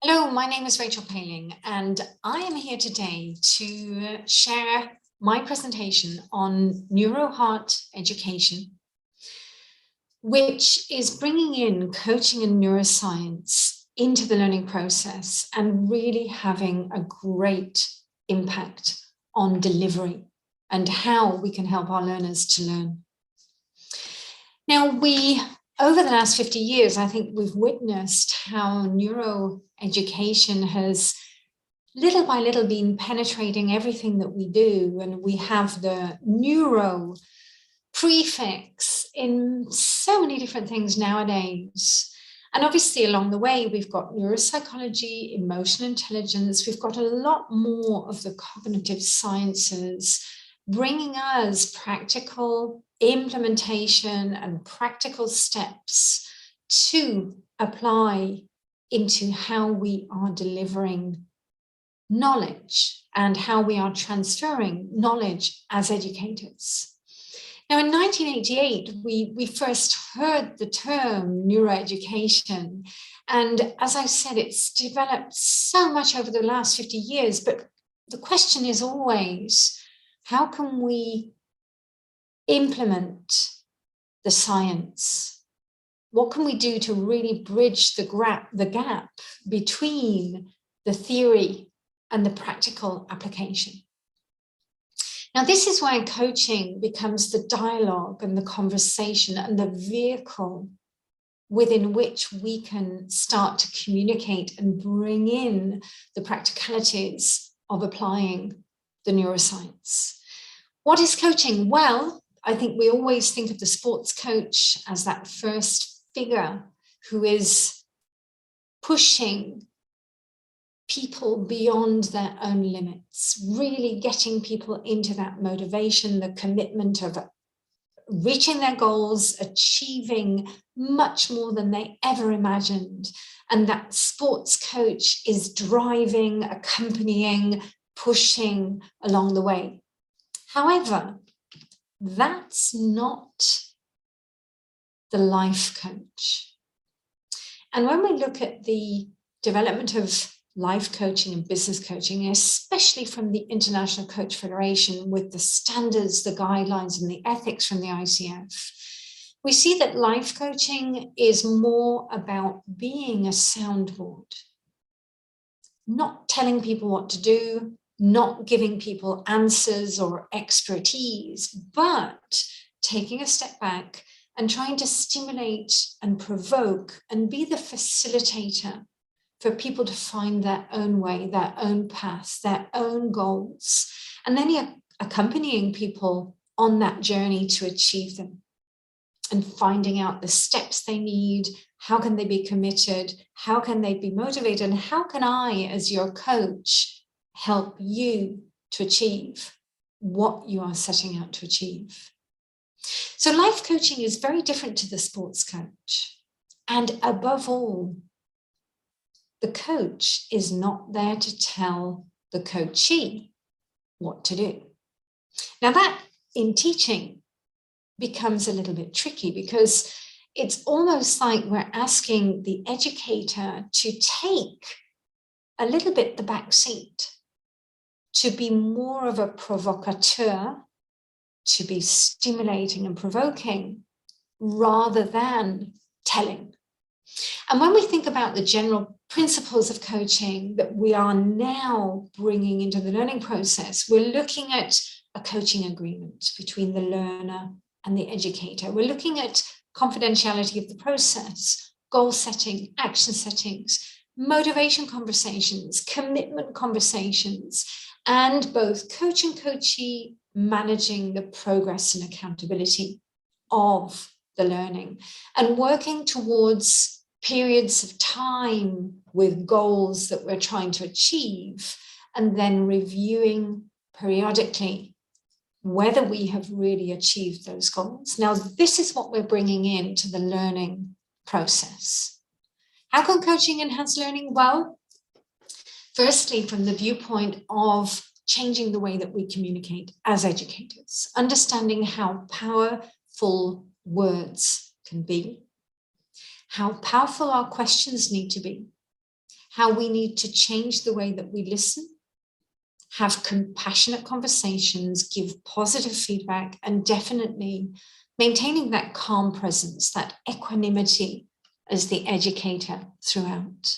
Hello, my name is Racehl and I am here today to share my presentation on Neuroheart Education, which is bringing in coaching and neuroscience into the learning process and really having a great impact on delivery and how we can help our learners to learn. Now, over the last 50 years, I think we've witnessed how neuroeducation has little by little been penetrating everything that we do. And we have the neuro prefix in so many different things nowadays. And obviously along the way, we've got neuropsychology, emotional intelligence. We've got a lot more of the cognitive sciences bringing us practical implementation and practical steps to apply into how we are delivering knowledge and how we are transferring knowledge as educators. Now, in 1988, we first heard the term neuroeducation. And as I said, it's developed so much over the last 50 years. But the question is always, how can we implement the science? What can we do to really bridge the gap between the theory and the practical application? Now, this is why coaching becomes the dialogue and the conversation and the vehicle within which we can start to communicate and bring in the practicalities of applying the neuroscience. What is coaching? Well, I think we always think of the sports coach as that first figure who is pushing people beyond their own limits, really getting people into that motivation, the commitment of reaching their goals, achieving much more than they ever imagined. And that sports coach is driving, accompanying, pushing along the way. However, that's not the life coach. And when we look at the development of life coaching and business coaching, especially from the International Coach Federation with the standards, the guidelines, and the ethics from the ICF, we see that life coaching is more about being a soundboard, not telling people what to do, not giving people answers or expertise, but taking a step back and trying to stimulate and provoke and be the facilitator for people to find their own way, their own path, their own goals, and then accompanying people on that journey to achieve them and finding out the steps they need, how can they be committed, how can they be motivated, and how can I, as your coach, help you to achieve what you are setting out to achieve. So life coaching is very different to the sports coach. And above all, the coach is not there to tell the coachee what to do. Now that in teaching becomes a little bit tricky because it's almost like we're asking the educator to take a little bit the back seat, to be more of a provocateur, to be stimulating and provoking rather than telling. And when we think about the general principles of coaching that we are now bringing into the learning process, we're looking at a coaching agreement between the learner and the educator. We're looking at confidentiality of the process, goal setting, action settings, motivation conversations, commitment conversations, and both coach and coachee managing the progress and accountability of the learning and working towards periods of time with goals that we're trying to achieve, and then reviewing periodically whether we have really achieved those goals. Now, this is what we're bringing into the learning process. How can coaching enhance learning? Well, firstly, from the viewpoint of changing the way that we communicate as educators, understanding how powerful words can be, how powerful our questions need to be, how we need to change the way that we listen, have compassionate conversations, give positive feedback, and definitely maintaining that calm presence, that equanimity as the educator throughout.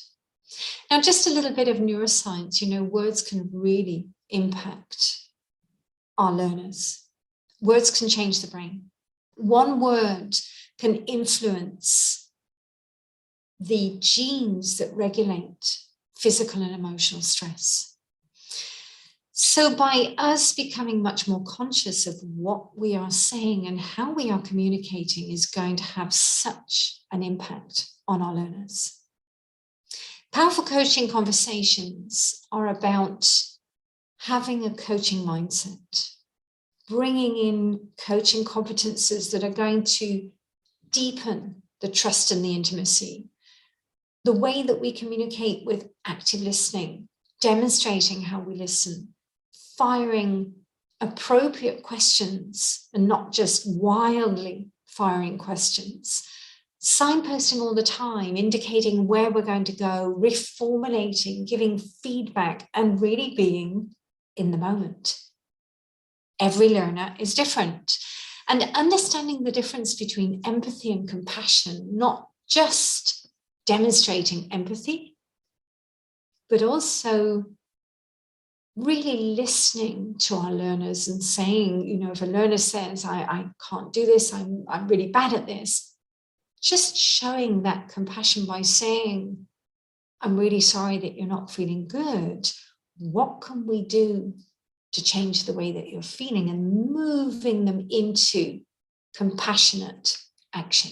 Now, just a little bit of neuroscience, words can really impact our learners. Words can change the brain. One word can influence the genes that regulate physical and emotional stress. So by us becoming much more conscious of what we are saying and how we are communicating is going to have such an impact on our learners. Powerful coaching conversations are about having a coaching mindset, bringing in coaching competences that are going to deepen the trust and the intimacy, the way that we communicate with active listening, demonstrating how we listen, firing appropriate questions and not just wildly firing questions, signposting all the time, indicating where we're going to go, reformulating, giving feedback, and really being in the moment. Every learner is different. And understanding the difference between empathy and compassion, not just demonstrating empathy, but also really listening to our learners and saying, if a learner says, I can't do this, I'm really bad at this, just showing that compassion by saying, I'm really sorry that you're not feeling good. What can we do to change the way that you're feeling, and moving them into compassionate action?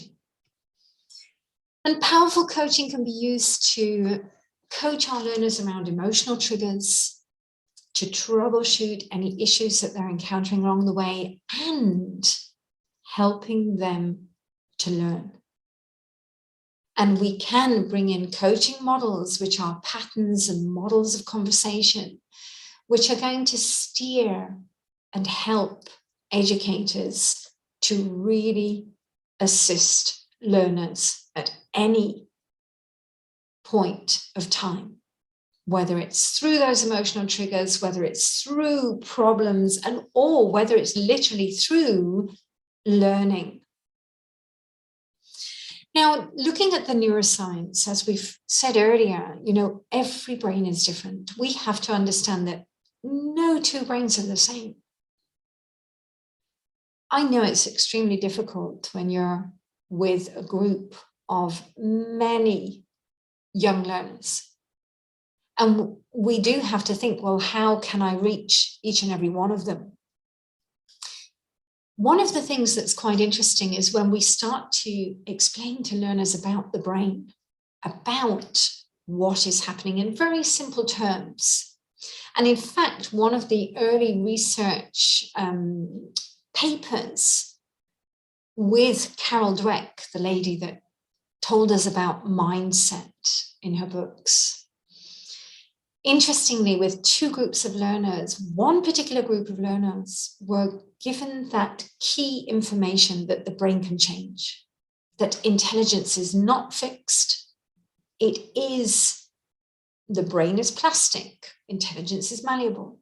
And powerful coaching can be used to coach our learners around emotional triggers, to troubleshoot any issues that they're encountering along the way, and helping them to learn. And we can bring in coaching models, which are patterns and models of conversation, which are going to steer and help educators to really assist learners at any point of time, whether it's through those emotional triggers, whether it's through problems, or whether it's literally through learning. Now, looking at the neuroscience, as we've said earlier, every brain is different. We have to understand that no two brains are the same. I know it's extremely difficult when you're with a group of many young learners. And we do have to think, well, how can I reach each and every one of them? One of the things that's quite interesting is when we start to explain to learners about the brain, about what is happening in very simple terms. And in fact, one of the early research papers with Carol Dweck, the lady that told us about mindset in her books, interestingly, with two groups of learners, one particular group of learners were given that key information that the brain can change, that intelligence is not fixed. It is, the brain is plastic, intelligence is malleable.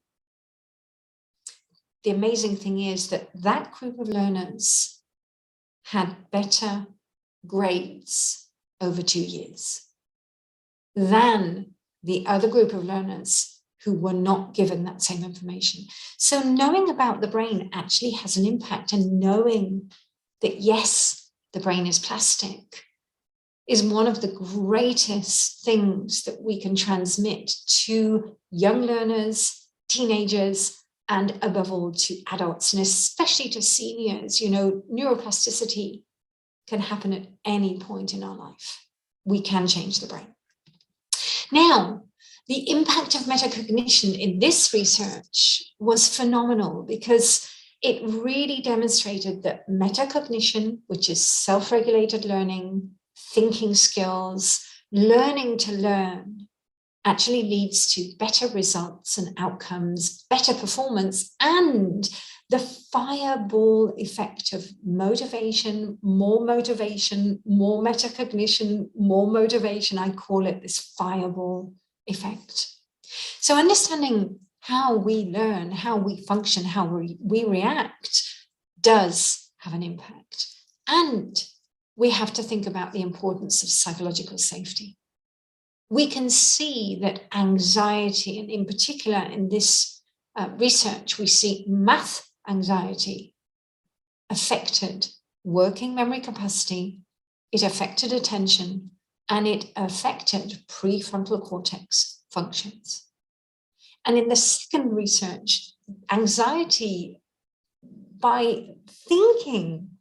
The amazing thing is that that group of learners had better grades over 2 years than the other group of learners who were not given that same information. So knowing about the brain actually has an impact, and knowing that, yes, the brain is plastic is one of the greatest things that we can transmit to young learners, teenagers, and above all to adults, and especially to seniors. Neuroplasticity can happen at any point in our life. We can change the brain. Now, the impact of metacognition in this research was phenomenal, because it really demonstrated that metacognition, which is self-regulated learning, thinking skills, learning to learn, actually leads to better results and outcomes, better performance, and the fireball effect of motivation, more metacognition, more motivation. I call it this fireball effect. So understanding how we learn, how we function, how we react does have an impact. And we have to think about the importance of psychological safety. We can see that anxiety, and in particular in this research, we see math anxiety affected working memory capacity, it affected attention, and it affected prefrontal cortex functions. And in the second research, anxiety, by thinking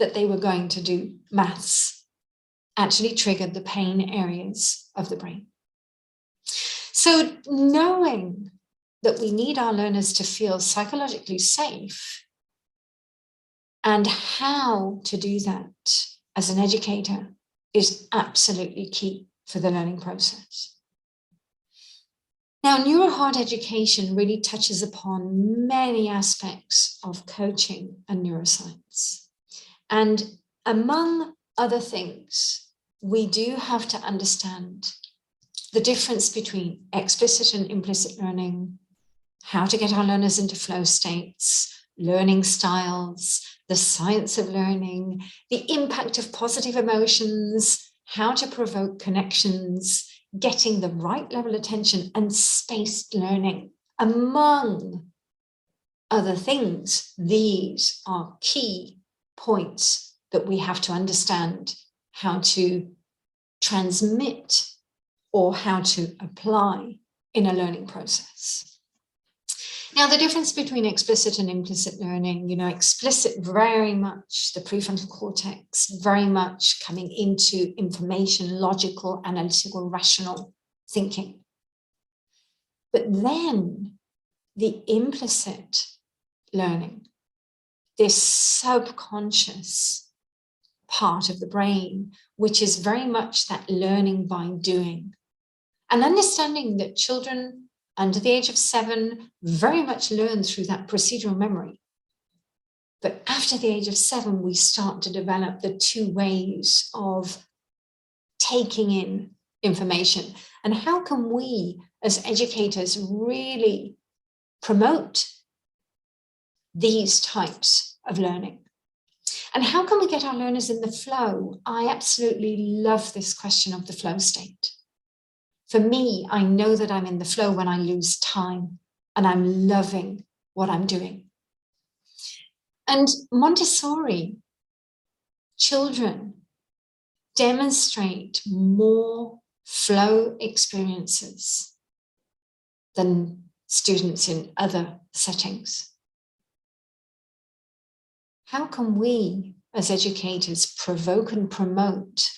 that they were going to do maths, actually triggered the pain areas of the brain. So knowing that we need our learners to feel psychologically safe and how to do that as an educator is absolutely key for the learning process. Now, Neuroheart Education really touches upon many aspects of coaching and neuroscience. And among other things, we do have to understand the difference between explicit and implicit learning, how to get our learners into flow states, learning styles, the science of learning, the impact of positive emotions, how to provoke connections, getting the right level of attention, and spaced learning. Among other things, these are key points that we have to understand how to transmit or how to apply in a learning process. Now, the difference between explicit and implicit learning, explicit, very much the prefrontal cortex, very much coming into information, logical, analytical, rational thinking. But then the implicit learning, this subconscious part of the brain, which is very much that learning by doing. And understanding that children under the age of 7 very much learn through that procedural memory. But after the age of 7, we start to develop the 2 ways of taking in information. And how can we, as educators, really promote these types of learning? And how can we get our learners in the flow? I absolutely love this question of the flow state. For me, I know that I'm in the flow when I lose time and I'm loving what I'm doing. And Montessori children demonstrate more flow experiences than students in other settings. How can we, as educators, provoke and promote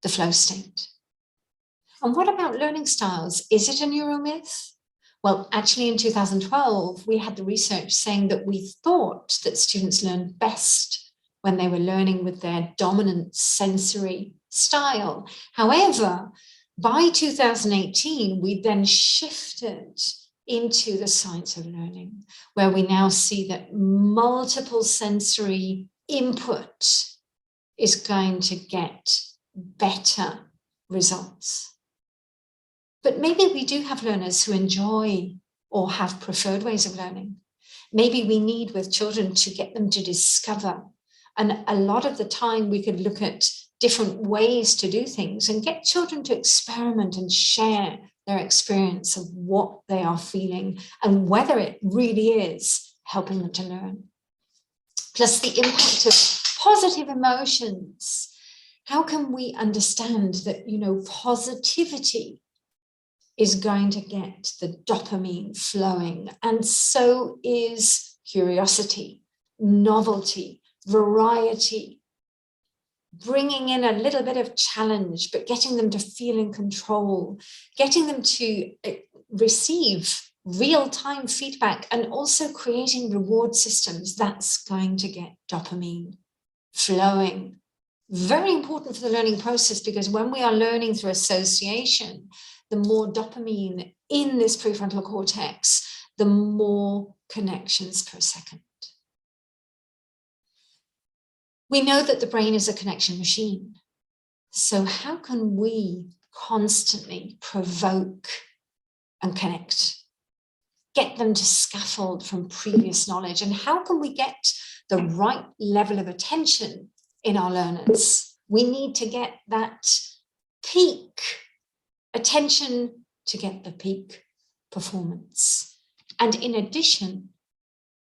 the flow state? And what about learning styles? Is it a neuromyth? Well, actually in 2012, we had the research saying that we thought that students learned best when they were learning with their dominant sensory style. However, by 2018, we then shifted into the science of learning, where we now see that multiple sensory input is going to get better results. But maybe we do have learners who enjoy or have preferred ways of learning. Maybe we need with children to get them to discover. And a lot of the time we could look at different ways to do things and get children to experiment and share their experience of what they are feeling and whether it really is helping them to learn. Plus the impact of positive emotions. How can we understand that, positivity is going to get the dopamine flowing, and so is curiosity, novelty, variety, bringing in a little bit of challenge, but getting them to feel in control, getting them to receive real-time feedback, and also creating reward systems that's going to get dopamine flowing. Very important for the learning process, because when we are learning through association, the more dopamine in this prefrontal cortex, the more connections per second. We know that the brain is a connection machine. So how can we constantly provoke and connect, get them to scaffold from previous knowledge? And how can we get the right level of attention in our learners? We need to get that peak attention to get the peak performance. And in addition,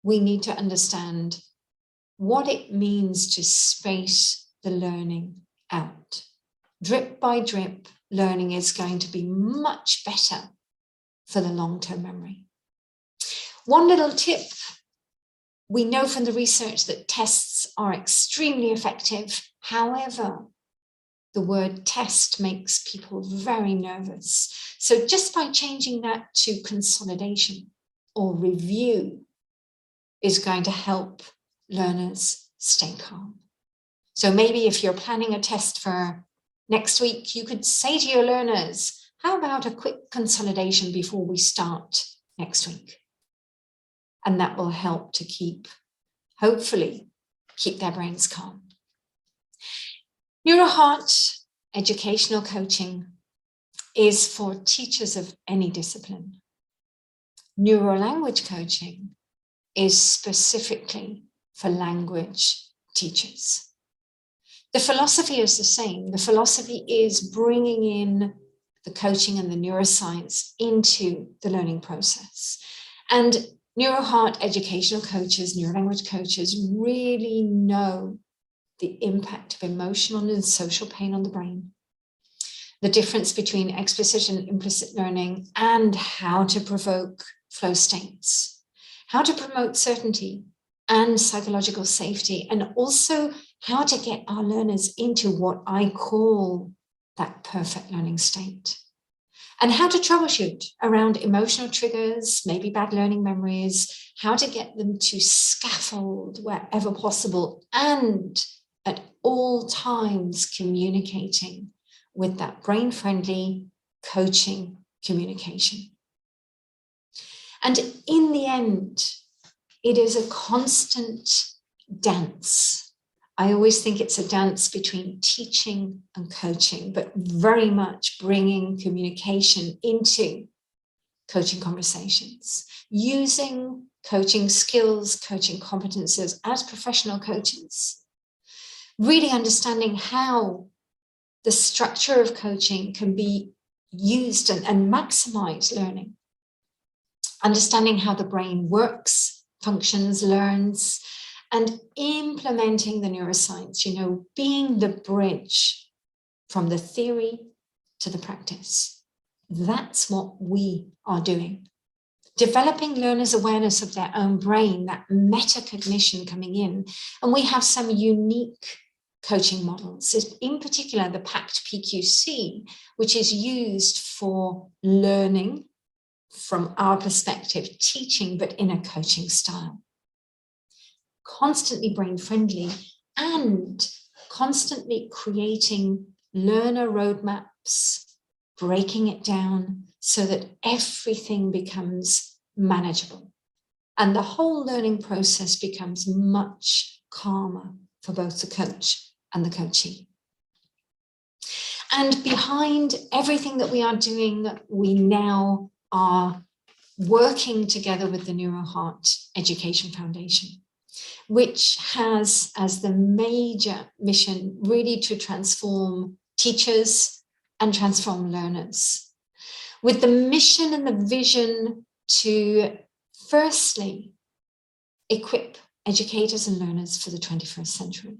we need to understand what it means to space the learning out. Drip by drip, learning is going to be much better for the long-term memory. One little tip, we know from the research that tests are extremely effective. However, the word test makes people very nervous. So just by changing that to consolidation or review is going to help learners stay calm. So maybe if you're planning a test for next week, you could say to your learners, how about a quick consolidation before we start next week? And that will help to hopefully keep their brains calm. Neuroheart Educational Coaching is for teachers of any discipline. Neurolanguage Coaching is specifically for language teachers. The philosophy is the same. The philosophy is bringing in the coaching and the neuroscience into the learning process. And Neuroheart Educational Coaches, Neurolanguage coaches really know the impact of emotional and social pain on the brain, the difference between explicit and implicit learning, and how to provoke flow states, how to promote certainty and psychological safety, and also how to get our learners into what I call that perfect learning state, and how to troubleshoot around emotional triggers, maybe bad learning memories, how to get them to scaffold wherever possible, and at all times communicating with that brain-friendly coaching communication. And in the end, it is a constant dance. I always think it's a dance between teaching and coaching, but very much bringing communication into coaching conversations, using coaching skills, coaching competences as professional coaches, really understanding how the structure of coaching can be used and maximize learning, understanding how the brain works, functions, learns, and implementing the neuroscience, being the bridge from the theory to the practice. That's what we are doing. Developing learners' awareness of their own brain, that metacognition coming in. And we have some unique coaching models, in particular the PACT PQC, which is used for learning from our perspective, teaching, but in a coaching style. Constantly brain-friendly and constantly creating learner roadmaps, breaking it down so that everything becomes manageable. And the whole learning process becomes much calmer for both the coach and the coachee. And behind everything that we are doing, we now are working together with the Neuroheart Education Foundation, which has as the major mission really to transform teachers and transform learners, with the mission and the vision to firstly equip educators and learners for the 21st century.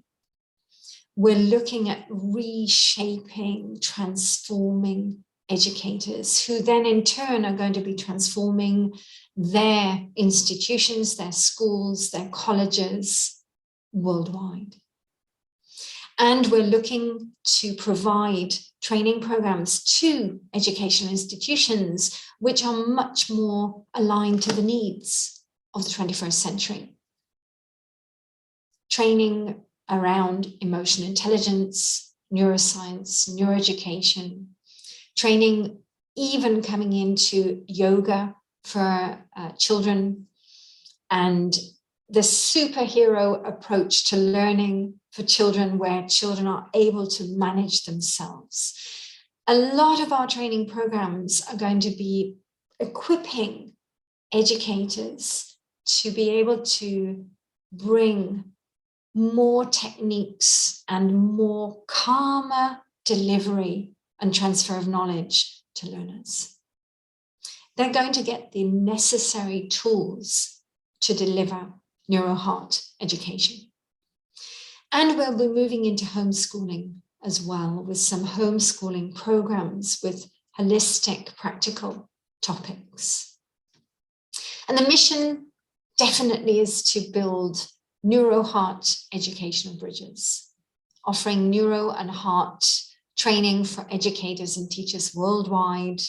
We're looking at reshaping, transforming educators who then in turn are going to be transforming their institutions, their schools, their colleges worldwide. And we're looking to provide training programs to educational institutions which are much more aligned to the needs of the 21st century. Training around emotional intelligence, neuroscience, neuroeducation, training even coming into yoga for children, and the superhero approach to learning for children, where children are able to manage themselves. A lot of our training programs are going to be equipping educators to be able to bring more techniques and more calmer delivery and transfer of knowledge to learners. They're going to get the necessary tools to deliver Neuroheart education. And we'll be moving into homeschooling as well, with some homeschooling programs with holistic, practical topics. And the mission definitely is to build Neuroheart educational bridges, offering neuro and heart training for educators and teachers worldwide,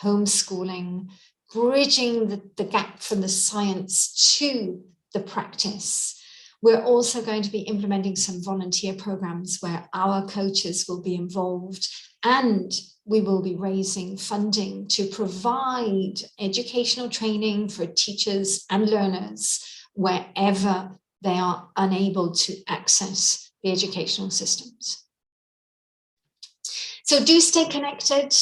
homeschooling, bridging the gap from the science to the practice. We're also going to be implementing some volunteer programs where our coaches will be involved, and we will be raising funding to provide educational training for teachers and learners wherever they are unable to access the educational systems. So do stay connected.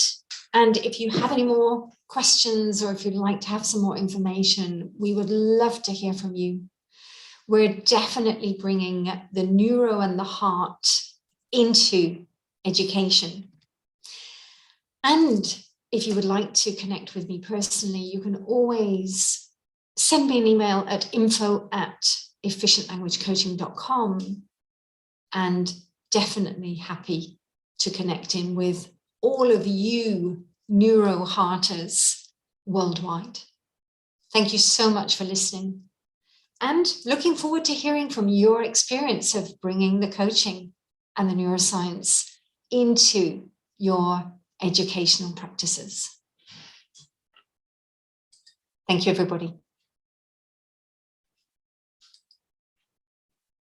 And if you have any more questions, or if you'd like to have some more information, we would love to hear from you. We're definitely bringing the neuro and the heart into education. And if you would like to connect with me personally, you can always send me an email at info@efficientlanguagecoaching.com, and definitely happy to connect in with all of you Neurohearters worldwide. Thank you so much for listening, and looking forward to hearing from your experience of bringing the coaching and the neuroscience into your educational practices. Thank you, everybody.